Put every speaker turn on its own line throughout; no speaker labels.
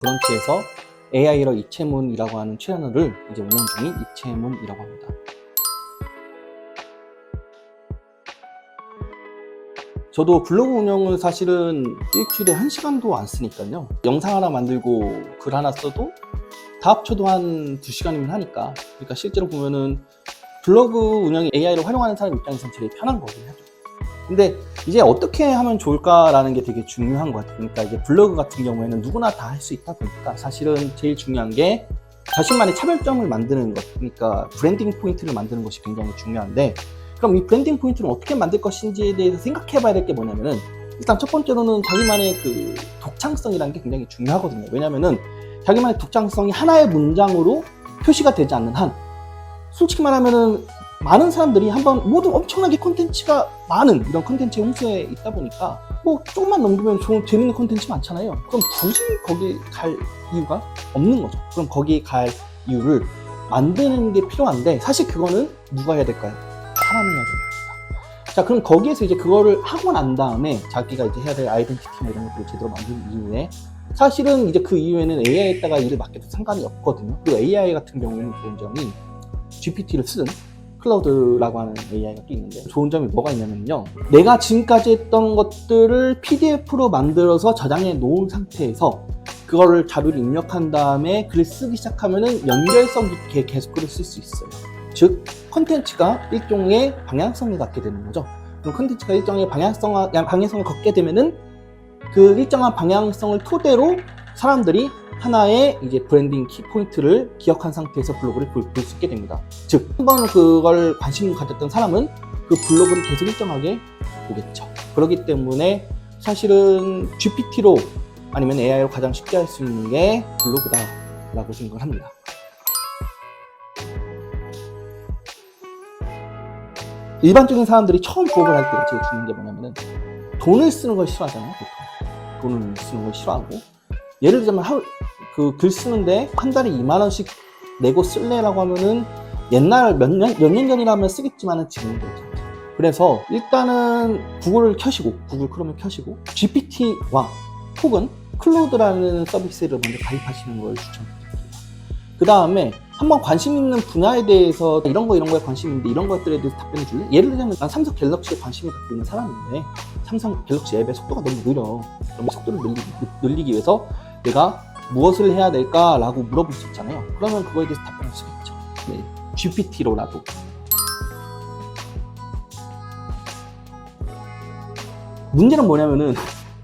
브런치에서 AI러 이채문이라고 하는 채널을 이제 운영 중인 이채문이라고 합니다. 저도 블로그 운영을 사실은 일주일에 1시간도 안 쓰니까요. 영상 하나 만들고 글 하나 써도 다 합쳐도 한 2시간이면 하니까. 그러니까 실제로 보면은 블로그 운영이 AI를 활용하는 사람 입장에서는 제일 편한 거긴 하죠. 근데 이제 어떻게 하면 좋을까라는 게 되게 중요한 것 같아요. 그러니까 이제 블로그 같은 경우에는 누구나 다 할 수 있다 보니까 사실은 제일 중요한 게 자신만의 차별점을 만드는 것, 그러니까 브랜딩 포인트를 만드는 것이 굉장히 중요한데, 그럼 이 브랜딩 포인트를 어떻게 만들 것인지에 대해서 생각해 봐야 될 게 뭐냐면은, 일단 첫 번째로는 자기만의 그 독창성이라는 게 굉장히 중요하거든요. 왜냐면은 자기만의 독창성이 하나의 문장으로 표시가 되지 않는 한, 솔직히 말하면은 많은 사람들이 한번 모두 엄청나게 콘텐츠가 많은 이런 콘텐츠의 홍수에 있다 보니까 뭐 조금만 넘기면 좋은 재밌는 콘텐츠 많잖아요. 그럼 굳이 거기 갈 이유가 없는 거죠. 그럼 거기 갈 이유를 만드는 게 필요한데, 사실 그거는 누가 해야 될까요? 사람이 해야 됩니다. 자, 그럼 거기에서 이제 그거를 하고 난 다음에 자기가 이제 해야 될 아이덴티티나 이런 것들을 제대로 만든 이후에, 사실은 이제 그 이후에는 AI에다가 일을 맡겨도 상관이 없거든요. 그리고 AI 같은 경우에는 좋은 점이 GPT를 쓰는 클라우드라고 하는 AI가 또 있는데, 좋은 점이 뭐가 있냐면요, 내가 지금까지 했던 것들을 PDF로 만들어서 저장해 놓은 상태에서 그거를 자료를 입력한 다음에 글을 쓰기 시작하면은 연결성 있게 계속 글을 쓸 수 있어요. 즉 컨텐츠가 일종의 방향성을 갖게 되는 거죠. 그럼 컨텐츠가 일종의 방향성을 갖게 되면은 그 일정한 방향성을 토대로 사람들이 하나의 이제 브랜딩 키포인트를 기억한 상태에서 블로그를 볼 수 있게 됩니다. 즉, 한번 그걸 관심을 가졌던 사람은 그 블로그를 계속 일정하게 보겠죠. 그렇기 때문에 사실은 GPT로 아니면 AI로 가장 쉽게 할 수 있는 게 블로그다라고 생각을 합니다. 일반적인 사람들이 처음 블로그를 할 때 제일 중요한 게 뭐냐면은 돈을 쓰는 걸 싫어하잖아요. 보통 돈을 쓰는 걸 싫어하고, 예를 들자면 그 글 쓰는데 한 달에 2만원씩 내고 쓸래라고 하면은 옛날 몇 년 전이라면 쓰겠지만은 지금은 그렇지 않죠. 그래서 일단은 구글 크롬을 켜시고 GPT와 혹은 클로드라는 서비스를 먼저 가입하시는 걸 추천드립니다. 그 다음에 한번 관심 있는 분야에 대해서 이런 거에 관심이 있는데 이런 것들에 대해서 답변을 줄래? 예를 들자면 난 삼성 갤럭시에 관심을 갖고 있는 사람인데 삼성 갤럭시 앱의 속도가 너무 느려. 그럼 속도를 늘리기 위해서 내가 무엇을 해야 될까라고 물어볼 수 있잖아요. 그러면 그거에 대해서 답변을 쓰겠죠. 네, GPT로라도. 문제는 뭐냐면은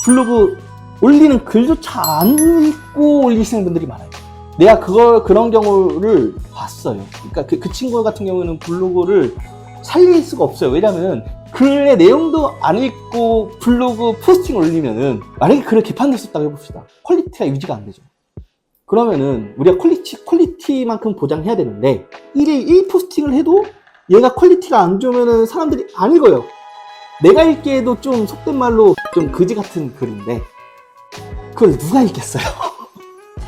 블로그 올리는 글조차 안 읽고 올리시는 분들이 많아요. 내가 그런 경우를 봤어요. 그러니까 그 친구 같은 경우는 블로그를 살릴 수가 없어요. 왜냐면 글의 내용도 안 읽고 블로그 포스팅 올리면은, 만약에 글을 개판을 썼다고 해봅시다. 퀄리티가 유지가 안 되죠. 그러면은 우리가 퀄리티만큼 보장해야 되는데 1일 1포스팅을 해도 얘가 퀄리티가 안 좋으면은 사람들이 안 읽어요. 내가 읽기에도 좀 속된 말로 좀 거지 같은 글인데 그걸 누가 읽겠어요?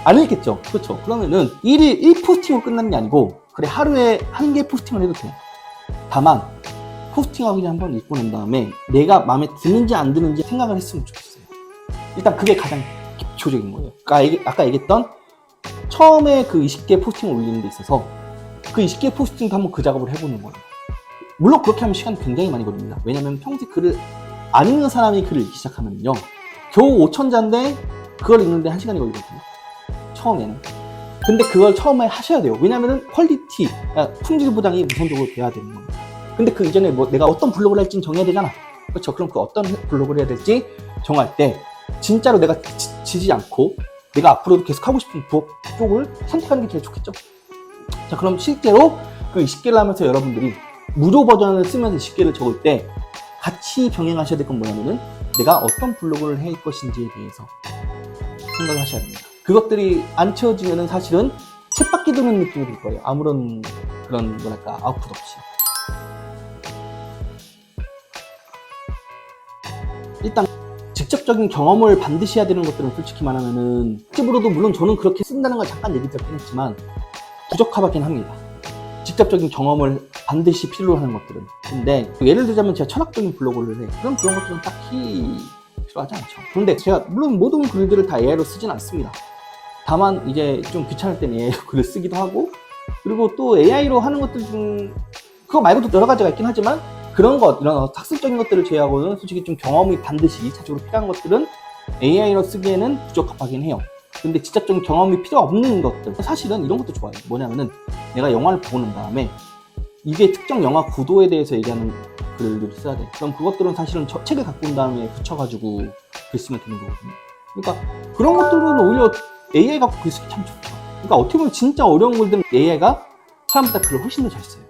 안 읽겠죠. 그렇죠. 그러면은 1일 1포스팅으로 끝나는 게 아니고, 그래 하루에 1개 포스팅을 해도 돼. 다만 포스팅하기 전에 한번 읽고 난 다음에 내가 마음에 드는지 안 드는지 생각을 했으면 좋겠어요. 일단 그게 가장 기초적인 거예요. 그러니까 아까 얘기했던 처음에 그 20개 포스팅을 올리는 데 있어서 그 20개 포스팅도 한번 그 작업을 해보는 거예요. 물론 그렇게 하면 시간이 굉장히 많이 걸립니다. 왜냐면 평소에 글을 안 읽는 사람이 글을 읽기 시작하면요, 겨우 5,000자인데 그걸 읽는데 1시간이 걸리거든요. 처음에는. 근데 그걸 처음에 하셔야 돼요. 왜냐면은 퀄리티, 품질 보장이 우선적으로 돼야 되는 겁니다. 근데 그 이전에 내가 어떤 블로그를 할지는 정해야 되잖아. 그렇죠. 그럼 그 어떤 블로그를 해야 될지 정할 때 진짜로 내가 지지 않고 내가 앞으로도 계속 하고 싶은 쪽을 선택하는 게 제일 좋겠죠. 자, 그럼 실제로 그 20개를 하면서 여러분들이 무료 버전을 쓰면서 20개를 적을 때 같이 병행하셔야 될 건 뭐냐면은 내가 어떤 블로그를 할 것인지에 대해서 생각을 하셔야 됩니다. 그것들이 안 채워지면은 사실은 쳇바퀴 도는 느낌이 들 거예요. 아무런 그런 뭐랄까 아웃풋 없이. 일단 직접적인 경험을 반드시 해야 되는 것들은 솔직히 말하면은, 집으로도 물론 저는 그렇게 쓴다는 걸 잠깐 얘기 드렸긴 했지만 부적합하긴 합니다. 직접적인 경험을 반드시 필요로 하는 것들은. 근데 예를 들자면 제가 철학적인 블로그를 해. 그럼 그런 것들은 딱히 필요하지 않죠. 그런데 제가 물론 모든 글들을 다 AI로 쓰진 않습니다. 다만 이제 좀 귀찮을 때는 AI로 글을 쓰기도 하고, 그리고 또 AI로 하는 것들 중 그거 말고도 여러 가지가 있긴 하지만 그런 것, 이런 학습적인 것들을 제외하고는 솔직히 좀 경험이 반드시 2차적으로 필요한 것들은 AI로 쓰기에는 부적합하긴 해요. 근데 직접적인 경험이 필요 없는 것들, 사실은 이런 것도 좋아요. 뭐냐면은 내가 영화를 보고 난 다음에 이게 특정 영화 구도에 대해서 얘기하는 글을 써야 돼. 그럼 그것들은 사실은 책을 갖고 온 다음에 붙여가지고 글 쓰면 되는 거거든요. 그러니까 그런 것들은 오히려 AI 갖고 글 쓰기 참 좋죠. 그러니까 어떻게 보면 진짜 어려운 글들은 AI가 사람보다 글을 훨씬 더 잘 써요.